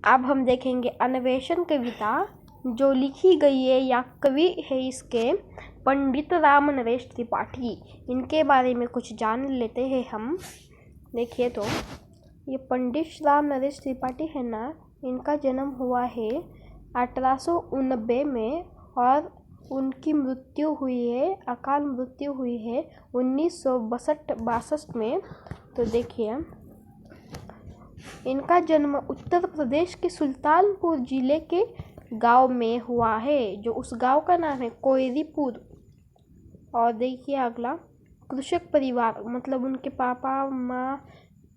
अब हम देखेंगे अन्वेषण कविता जो लिखी गई है या कवि है इसके पंडित राम नरेश त्रिपाठी। इनके बारे में कुछ जान लेते हैं हम। देखिए तो ये पंडित राम नरेश त्रिपाठी है ना, इनका जन्म हुआ है 1890 में और उनकी मृत्यु हुई है, अकाल मृत्यु हुई है 1962 में। तो देखिए इनका जन्म उत्तर प्रदेश के सुल्तानपुर जिले के गांव में हुआ है, जो उस गांव का नाम है कोयरीपुर। और देखिए अगला, कृषक परिवार, मतलब उनके पापा माँ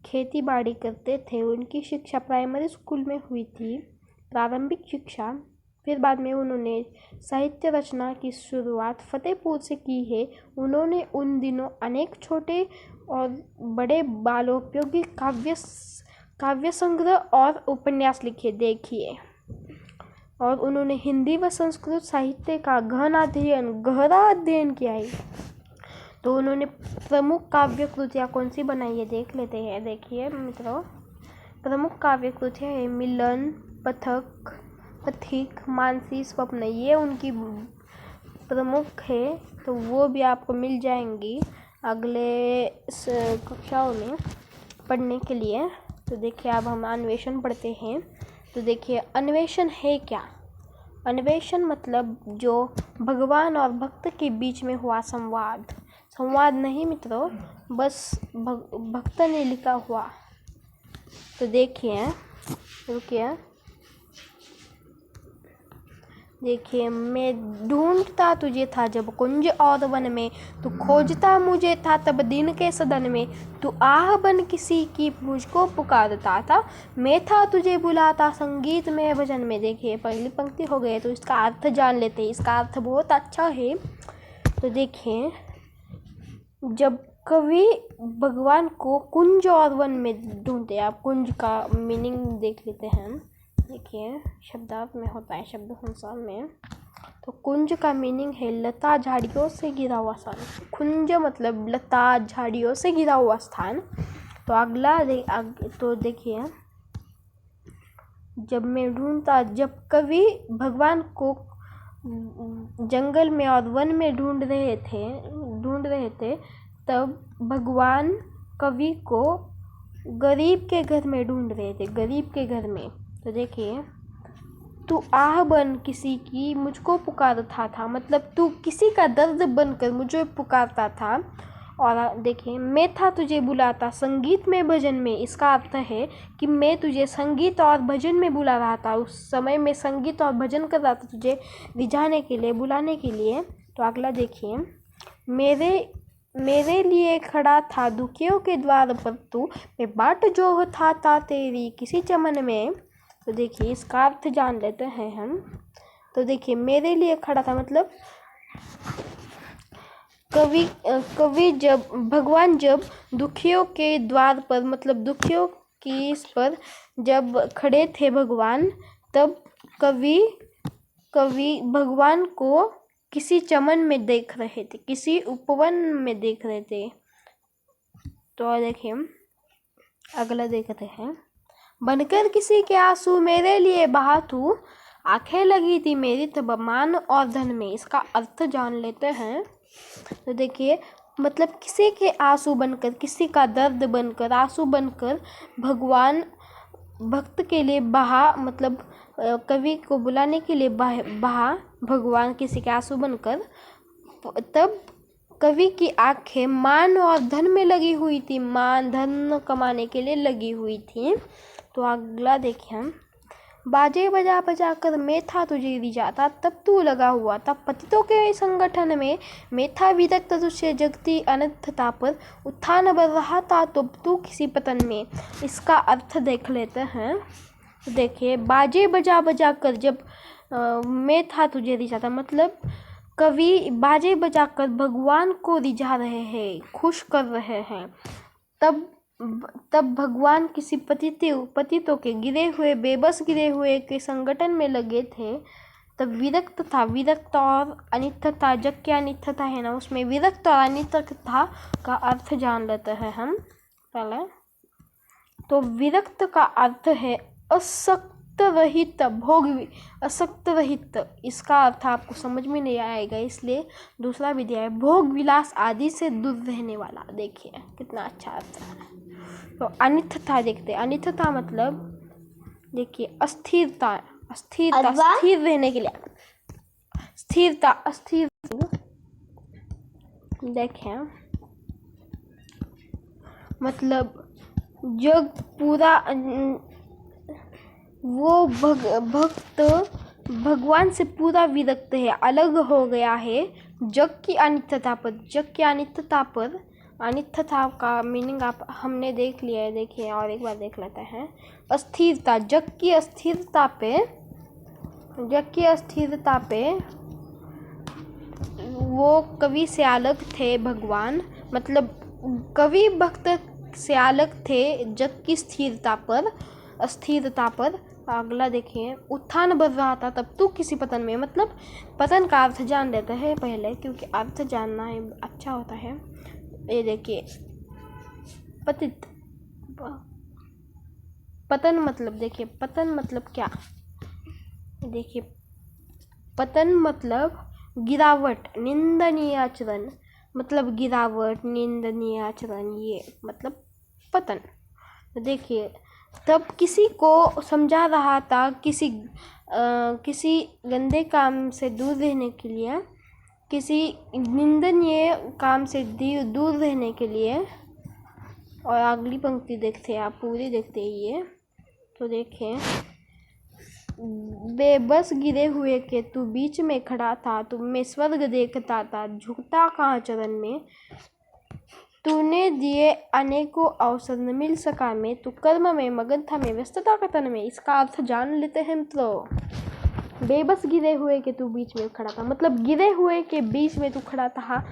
खेती बाड़ी करते थे। उनकी शिक्षा प्राइमरी स्कूल में हुई थी, प्रारंभिक शिक्षा। फिर बाद में उन्होंने साहित्य रचना की शुरुआत फतेहपुर से की है। उन्होंने उन दिनों अनेक छोटे और बड़े बालोपयोगी काव्य संग्रह और उपन्यास लिखे। देखिए, और उन्होंने हिंदी व संस्कृत साहित्य का गहरा अध्ययन किया है। तो उन्होंने प्रमुख काव्य कृतियाँ कौन सी बनाई है देख लेते हैं। देखिए मित्रों, प्रमुख काव्य कृतियाँ है मिलन, पथिक, मानसी, स्वप्न, ये उनकी प्रमुख है। तो वो भी आपको मिल जाएंगी अगले कक्षाओं में पढ़ने के लिए। तो देखिए अब हम अन्वेषण पढ़ते हैं। तो देखिए अन्वेषण है क्या। अन्वेषण मतलब जो भगवान और भक्त के बीच में हुआ संवाद नहीं मित्रों, बस भक्त ने लिखा हुआ। तो देखिए रुकिए, देखिए मैं ढूंढता तुझे था जब कुंज और वन में, तू खोजता मुझे था तब दिन के सदन में, तू आह बन किसी की मुझको पुकारता था, मैं था तुझे बुलाता संगीत में भजन में। देखिए पहली पंक्ति हो गई, तो इसका अर्थ जान लेते हैं। इसका अर्थ बहुत अच्छा है। तो देखिए, जब कवि भगवान को कुंज और वन में ढूंढते हैं, आप कुंज का मीनिंग देख लेते हैं। देखिए शब्दार्थ में होता है, शब्द संसार में। तो कुंज का मीनिंग है लता झाड़ियों से घिरा हुआ स्थान। कुंज मतलब लता झाड़ियों से घिरा हुआ स्थान। तो अगला तो देखिए, जब मैं ढूंढता, जब कवि भगवान को जंगल में और वन में ढूंढ रहे थे तब भगवान कवि को गरीब के घर में ढूंढ रहे थे, गरीब के घर में। तो देखिए, तू आह बन किसी की मुझको पुकारता था, मतलब तू किसी का दर्द बनकर मुझे पुकारता था। और देखिए, मैं था तुझे बुलाता संगीत में भजन में। इसका अर्थ है कि मैं तुझे संगीत और भजन में बुला रहा था। उस समय मैं संगीत और भजन कर रहा था तुझे रिझाने के लिए, बुलाने के लिए। तो अगला देखिए, मेरे लिए खड़ा था दुखियों के द्वार पर तू, मैं बाट जो था तेरी किसी चमन में। तो देखिए इसका अर्थ जान लेते हैं हम। तो देखिए, मेरे लिए खड़ा था मतलब कवि जब भगवान जब दुखियों के द्वार पर, मतलब दुखियों की इस पर जब खड़े थे भगवान, तब कवि भगवान को किसी चमन में देख रहे थे, किसी उपवन में देख रहे थे। तो देखिए अगला देखते हैं, बनकर किसी के आंसू मेरे लिए बहा तू, आंखें लगी थी मेरी तब मान और धन में। इसका अर्थ जान लेते हैं। तो देखिए, मतलब किसी के आंसू बनकर, किसी का दर्द बनकर, आंसू बनकर भगवान भक्त के लिए बहा, मतलब कवि को बुलाने के लिए बहा भगवान किसी के आंसू बनकर। तब कवि की आंखें मान और धन में लगी हुई थी, मान धन कमाने के लिए लगी हुई थी। तो अगला देखिए हम, बाजे बजा बजा कर मैं था तुझे रिझाता, तब तू लगा हुआ था पतितों के संगठन में, मैं था विरक्त तुझसे जगती अनर्थता पर, उत्थान बढ़ रहा था तो तू किसी पतन में। इसका अर्थ देख लेते हैं। देखिए, बाजे बजा बजा कर जब मैं था तुझे रिझाता, मतलब कवि बाजे बजाकर भगवान को रिझा रहे हैं, खुश कर रहे हैं। तब भगवान किसी पतितों के बेबस गिरे हुए के संगठन में लगे थे। तब विरक्त और अनित्थता, जग की अनित्थता है ना, उसमें विरक्त और अनित्थता का अर्थ जान लेते हैं हम पहले। तो विरक्त का अर्थ है रहित असक्त रहित, इसका अर्थ आपको समझ में नहीं आएगा, इसलिए दूसरा भी दिया है, भोग विलास आदि से दूर रहने वाला। देखिए कितना अच्छा अर्थ है। तो अनित्थता देखते हैं। अनित्थता मतलब देखिए अस्थिरता, स्थिर रहने के लिए, स्थिरता, अस्थिर। देखें मतलब जग पूरा वो भक्त भगवान से पूरा विरक्त है, अलग हो गया है जग की अनित्यता पर। जग की अनित्यता पर, अनित्यता का मीनिंग आप हमने देख लिया है। देखिए और एक बार देख लेते हैं। अस्थिरता, जग की अस्थिरता पे, जग की अस्थिरता पे वो कवि से अलग थे भगवान, मतलब कवि भक्त से अलग थे जग की स्थिरता पर, अस्थिरता पर। अगला देखिए, उत्थान बढ़ रहा था तब तो किसी पतन में, मतलब पतन का अर्थ जान लेते हैं पहले, क्योंकि अर्थ जानना है अच्छा होता है। ये देखिए पतित, पतन मतलब देखिए, पतन मतलब क्या, देखिए पतन मतलब गिरावट, निंदनीय आचरण, मतलब गिरावट, निंदनीय आचरण, ये मतलब पतन। देखिए तब किसी को समझा रहा था, किसी गंदे काम से दूर रहने के लिए, किसी निंदनीय काम से दूर रहने के लिए। और अगली पंक्ति देखते हैं आप, पूरी देखते हैं ये तो देखें, बेबस गिरे हुए के तू बीच में खड़ा था, तुम में स्वर्ग देखता था, झुकता कहाँ चरण में, तूने दिए अनेकों अवसर न मिल सका मैं, तू कर्म में मगन था मैं व्यस्तता कथन में। इसका अर्थ जान लेते हैं मित्रों। बेबस गिरे हुए के तू बीच में खड़ा था, मतलब गिरे हुए के बीच में तू खड़ा था,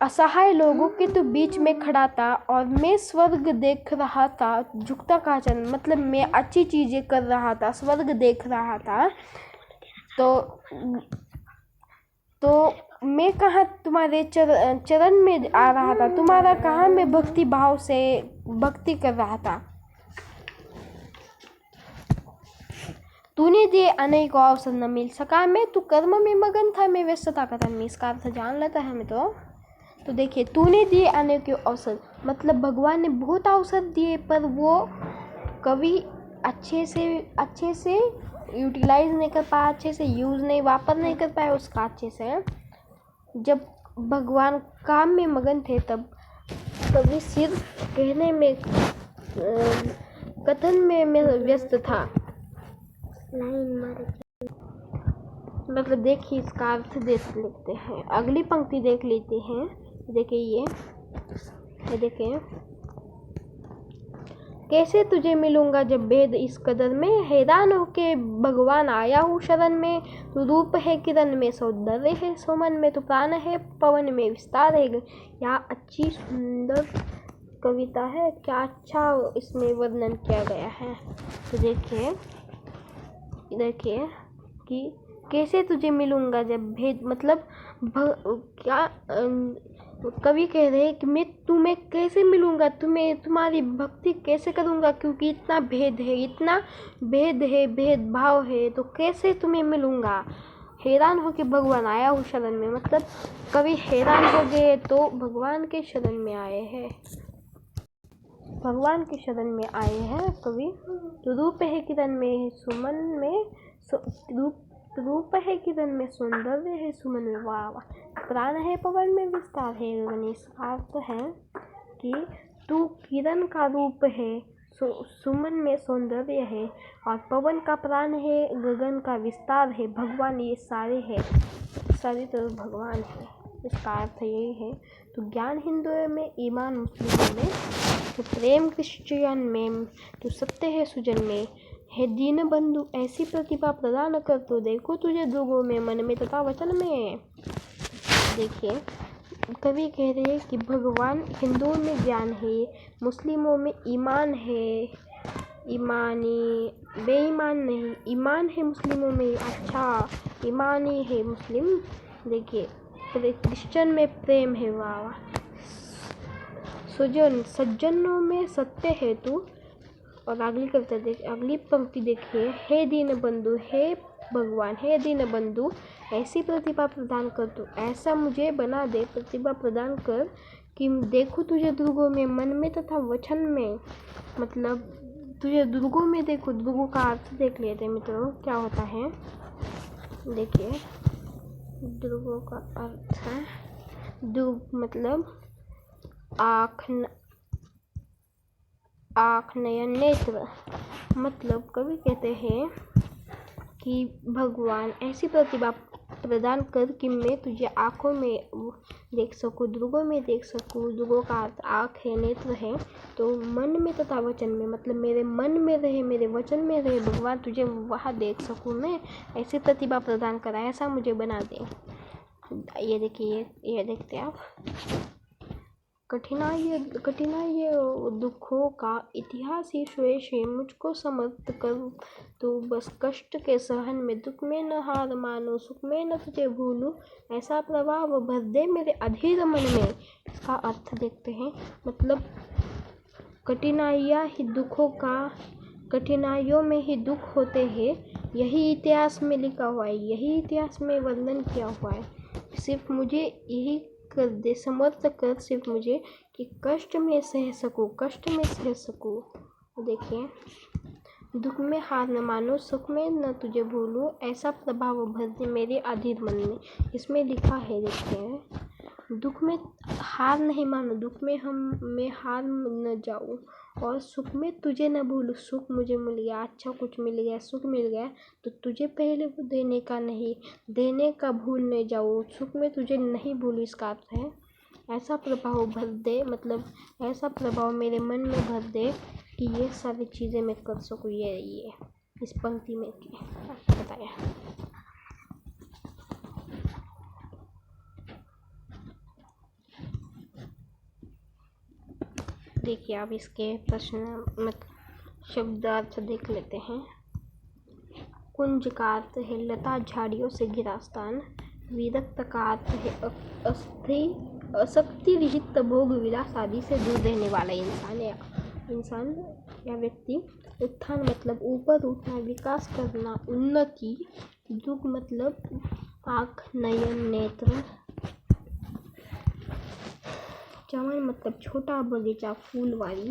असहाय लोगों के तो बीच में खड़ा था, और मैं स्वर्ग देख रहा था, झुकता का चरण, मतलब मैं अच्छी चीजें कर रहा था, स्वर्ग देख रहा था। तो मैं कहाँ तुम्हारे चरण में आ रहा था, तुम्हारा कहाँ मैं भक्ति भाव से भक्ति कर रहा था। तूने दिए अनेकों अवसर न मिल सका मैं, तू कर्म में मगन था मैं व्यस्तता कथन में। इसका अर्थ जान लेता है हमें तो देखिए, तूने दिए अनेकों अवसर, मतलब भगवान ने बहुत अवसर दिए, पर वो कभी अच्छे से यूटिलाइज नहीं कर पाया, अच्छे से यूज़ नहीं, वापर नहीं कर पाया उसका अच्छे से। जब भगवान काम में मगन थे तब कभी सिर्फ कहने में, कथन में मैं व्यस्त था। मतलब देखिए इसका अर्थ देख लेते हैं, अगली पंक्ति देख लेते हैं। देखिए ये देखिए, कैसे तुझे मिलूंगा जब भेद इस कदर में, हैरान होके भगवान आया हूँ शरण में, तू रूप है किरण में, सौंदर्य है सुमन में, तू प्राण है पवन में, विस्तार है। यहाँ अच्छी सुंदर कविता है, क्या अच्छा इसमें वर्णन किया गया है। तो देखिए कि कैसे तुझे मिलूंगा जब भेद, मतलब क्या कवि कह रहे हैं कि मैं तुम्हें कैसे मिलूंगा, तुम्हारी भक्ति कैसे करूंगा, क्योंकि इतना भेद है, इतना भेद है, भेदभाव है, तो कैसे तुम्हें मिलूंगा। हैरान हो के भगवान आया हूँ शरण में, मतलब कभी हैरान हो गए तो भगवान के शरण में आए हैं, भगवान के शरण में आए हैं कवि। तो रूप है किरण में, सुमन में, रूप है किरण में, सौंदर्य है सुमन में, वाह, प्राण है पवन में, विस्तार है गगन। इसका अर्थ है कि तू किरण का रूप है, सुमन में सौंदर्य है, और पवन का प्राण है, गगन का विस्तार है। भगवान ये सारे है, सारी तरह भगवान है। इसका अर्थ यही है। तो ज्ञान हिंदुओं में, ईमान मुस्लिमों में, तो प्रेम क्रिश्चियन में, तो सत्य है सुजन में, हे दीन बंधु ऐसी प्रतिभा प्रदान कर, तो देखो तुझे दुगों में, मन में तथा वचन में। देखिए कवि कह रहे हैं कि भगवान हिंदुओं में ज्ञान है, मुस्लिमों में ईमान है, ईमानी बेईमान नहीं, ईमान है मुस्लिमों में, अच्छा ईमानी है मुस्लिम। देखिए क्रिश्चियन में प्रेम है, वाह, सुजन सज्जनों में सत्य है तू, और अगली कविता अगली पंक्ति देखिए, हे दीन बंधु, हे भगवान, हे दीन बंधु, ऐसी प्रतिभा प्रदान कर तू, ऐसा मुझे बना दे, प्रतिभा प्रदान कर कि देखूं तुझे दुर्गों में, मन में तथा वचन में। मतलब तुझे दुर्गों में देखो। दुर्गों का अर्थ देख लेते हैं मित्रों क्या होता है। देखिए दुर्गों का अर्थ है, दुर्ग मतलब आँख नयन नेत्र। मतलब कवि कहते हैं कि भगवान ऐसी प्रतिभा प्रदान कर कि मैं तुझे आँखों में देख सकूं, दुर्गों में देख सकूं। दुर्गों का अर्थ आँख है, नेत्र है, तो मन में तथा वचन में, मतलब मेरे मन में रहे, मेरे वचन में रहे भगवान, तुझे वहाँ देख सकूं मैं, ऐसी प्रतिभा प्रदान करा, ऐसा मुझे बना दे। ये देखिए, ये देखते हैं आप। कठिनाई दुखों का इतिहास ही शेष है, मुझको समर्थ कर तू बस कष्ट के सहन में, दुख में न हार मानो, सुख में न तुझे भूलूं, ऐसा प्रभाव भर दे मेरे अधीर मन में। इसका अर्थ देखते हैं। मतलब कठिनाइयों में ही दुख होते हैं, यही इतिहास में लिखा हुआ है, यही इतिहास में वर्णन किया हुआ है। सिर्फ मुझे यही कर दे, समर्थ कर सिर्फ मुझे कि कष्ट में सह सकूं। देखिए, दुख में हार न मानो, सुख में न तुझे भूलूं, ऐसा प्रभाव भर दे मेरे अधीर मन में। इसमें लिखा है, देखते हैं, दुख में हार नहीं मानो, दुख में मैं हार न जाऊं, और सुख में तुझे न भूलूं। सुख मुझे मिल गया, अच्छा कुछ मिल गया, सुख मिल गया, तो तुझे पहले वो देने का भूल नहीं जाऊं, सुख में तुझे नहीं भूलूं। इसका अर्थ है ऐसा प्रभाव भर दे, मतलब ऐसा प्रभाव मेरे मन में भर दे कि ये सारी चीज़ें मैं कर सकूँ। ये इस पंक्ति में बताया। देखिए आप इसके प्रश्न शब्दार्थ देख लेते हैं। कुंज का अर्थ है लता झाड़ियों से घिरा स्थान। विरक्त का अर्थ है अशक्ति रहित भोग विलास आदि से दूर रहने वाला इंसान या व्यक्ति। उत्थान मतलब ऊपर उठना, विकास करना, उन्नति। दुख मतलब आँख नयन नेत्र। चमन मतलब छोटा बगीचा फूलवारी।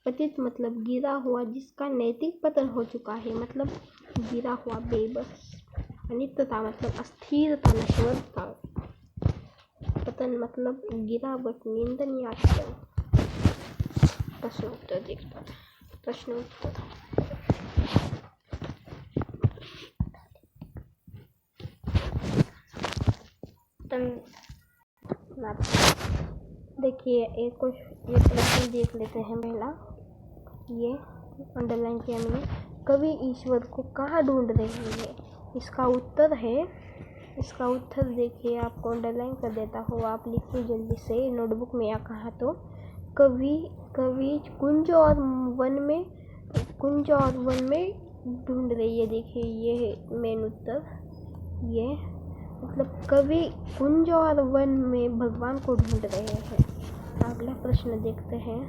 पतित मतलब गिरा हुआ जिसका नैतिक पतन हो चुका है, मतलब गिरा हुआ बेबस। अनित्यता मतलब अस्थिरता, नश्वरता। पतन मतलब गिरावट, निंदनीय आचरण। प्रश्न उत्तर देखता था। प्रश्न उत्तर देखिए, ये प्रश्न देख लेते हैं। पहला ये अंडरलाइन किया मैंने, कवि ईश्वर को कहाँ ढूंढ रहे हैं। इसका उत्तर देखिए, आपको अंडरलाइन कर देता हूँ, आप लिखिए जल्दी से नोटबुक में या कहाँ। तो कवि कुंज और वन में ढूंढ रही है। देखिए ये मेन उत्तर, ये मतलब कवि कुंज और वन में भगवान को ढूंढ रहे हैं। अगला प्रश्न देखते हैं,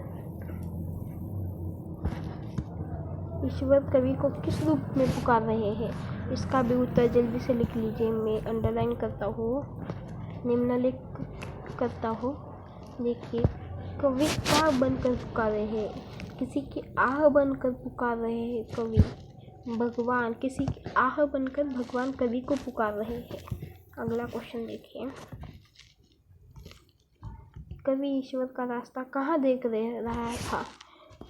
ईश्वर कवि को किस रूप में पुकार रहे हैं। इसका भी उत्तर जल्दी से लिख लीजिए, मैं अंडरलाइन करता हूँ, निम्नलिख करता हूँ। देखिए, कवि क्या बनकर पुकार रहे हैं, किसी की आह बनकर पुकार रहे हैं कवि। भगवान किसी की आह बनकर भगवान कवि को पुकार रहे हैं। अगला क्वेश्चन देखिए, कवि ईश्वर का रास्ता कहाँ देख रहा था।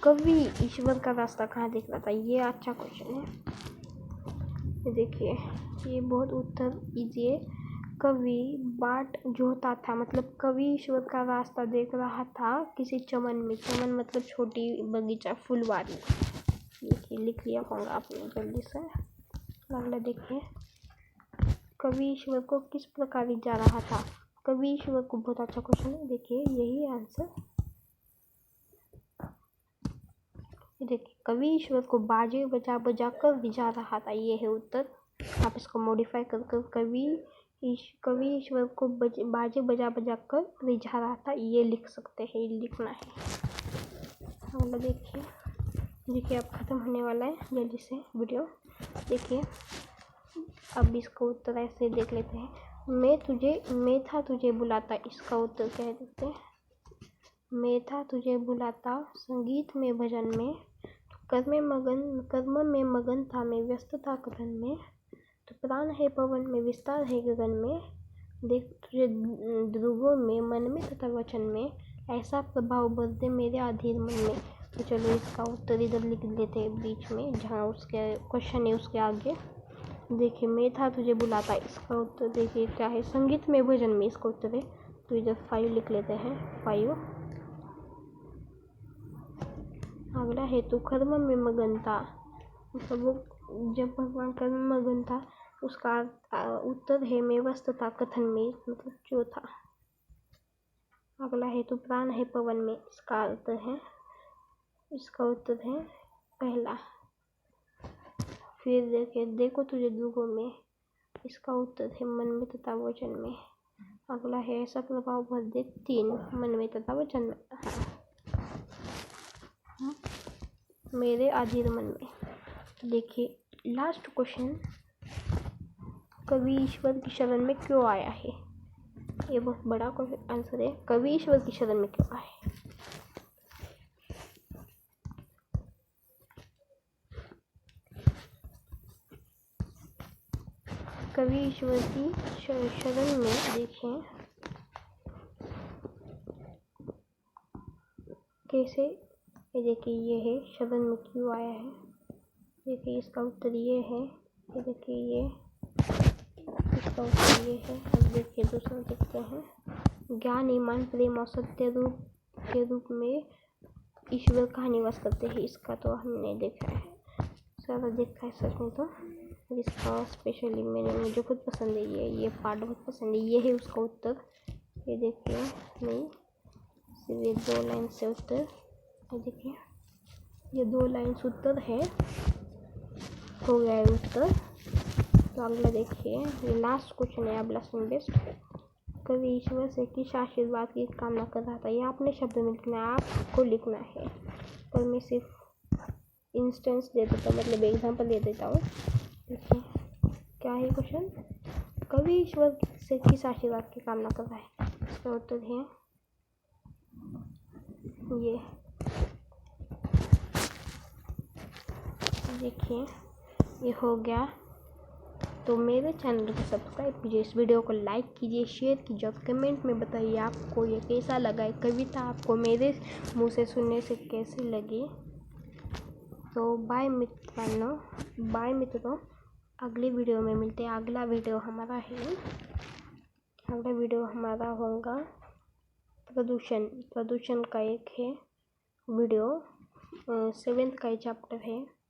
कवि ईश्वर का रास्ता कहाँ देख रहा था, ये अच्छा क्वेश्चन है। देखिए ये बहुत उत्तर दीजिए। कवि बाट जोता था, मतलब कवि ईश्वर का रास्ता देख रहा था किसी चमन में। चमन मतलब छोटी बगीचा, फुलवारी। देखिए लिख लिया होगा आपने जल्दी से। अगला देखिए, कवि ईश्वर को किस प्रकार जा रहा था। कवि ईश्वर को, बहुत अच्छा क्वेश्चन है। देखिए यही आंसर, देखिए कवि ईश्वर को बाजे बजा बजा कर जा रहा था, ये है उत्तर। आप इसको मॉडिफाई कर कवि ईश्वर को बाजे बजा बजा कर रिझा रहा था, ये लिख सकते हैं, लिखना है। अगला देखिए अब ख़त्म होने वाला है जल्दी से वीडियो। देखिए अब इसका उत्तर ऐसे देख लेते हैं। मैं था तुझे बुलाता, इसका उत्तर कह देते हैं। मैं था तुझे बुलाता संगीत में भजन में, कर्म में मगन था मैं व्यस्त था कथन में, तो प्राण है पवन में विस्तार है गगन में, देख तुझे ध्रुवों में मन में तथा वचन में, ऐसा प्रभाव भर दे मेरे अधीर मन में। तो चलो इसका उत्तर इधर लिख देते हैं बीच में, जहाँ उसके क्वेश्चन है उसके आगे। देखिए मैं था तुझे बुलाता, इसका उत्तर देखिए क्या है, संगीत में भजन में इसका उत्तर है। तो इधर 5 लिख लेते हैं, 5। अगला है तो कर्म में मगन था, मतलब जब भगवान कर्म में मगन था उसका उत्तर है मैं व्यस्त था कथन में, मतलब चौथा। अगला है तो प्राण है पवन में, इसका उत्तर है पहला। फिर देखो तुझे दुगो में, इसका उत्तर है मन में तथा वचन में। अगला है ऐसा प्रभाव भर दे 3 मन में तथा वचन में, हाँ मेरे अधीर मन में। देखिए लास्ट क्वेश्चन, कवि ईश्वर की शरण में क्यों आया है? ये बहुत बड़ा आंसर है, कवि ईश्वर की शरण में क्यों आया है? कवि ईश्वर की शरण में देखें कैसे, ये देखिए ये है शरण में क्यों आया है। देखिए इसका उत्तर ये है, ये देखिए ये इसका उत्तर ये है। अब देखिए दूसरा देखते हैं, ज्ञान ईमान प्रेम और सत्य रूप के रूप में ईश्वर कहाँ निवास करते हैं, इसका तो हमने देखा है, सारा देखा है सच में। तो इसका स्पेशली मुझे खुद पसंद है, ये पार्ट बहुत पसंद है, ये है उसका उत्तर। ये देखिए नहीं सिर्फ ये 2 लाइन से उत्तर, ये देखिए ये 2 लाइन से उत्तर है, हो गया है उत्तर। तो अगला देखिए ये लास्ट क्वेश्चन है, अब लास्ट एंड बेस्ट, कवि ईश्वर से किस आशीर्वाद की कामना कर रहा था? ये आपने शब्द में लिखना है, आपको लिखना है, पर मैं सिर्फ इंस्टेंस दे देता हूँ, मतलब एग्जाम्पल दे देता हूँ। देखिए क्या है क्वेश्चन, कवि ईश्वर से किस आशीर्वाद की कामना कर रहा है? इसका उत्तर है ये, देखिए ये हो गया। तो मेरे चैनल को सब्सक्राइब कीजिए, इस वीडियो को लाइक कीजिए, शेयर कीजिए और कमेंट में बताइए आपको ये कैसा लगा है, कविता आपको मेरे मुंह से सुनने से कैसी लगी। तो बाय मित्रों, अगली वीडियो में मिलते हैं। अगला वीडियो हमारा होगा प्रदूषण का एक है वीडियो, 7th का चैप्टर है।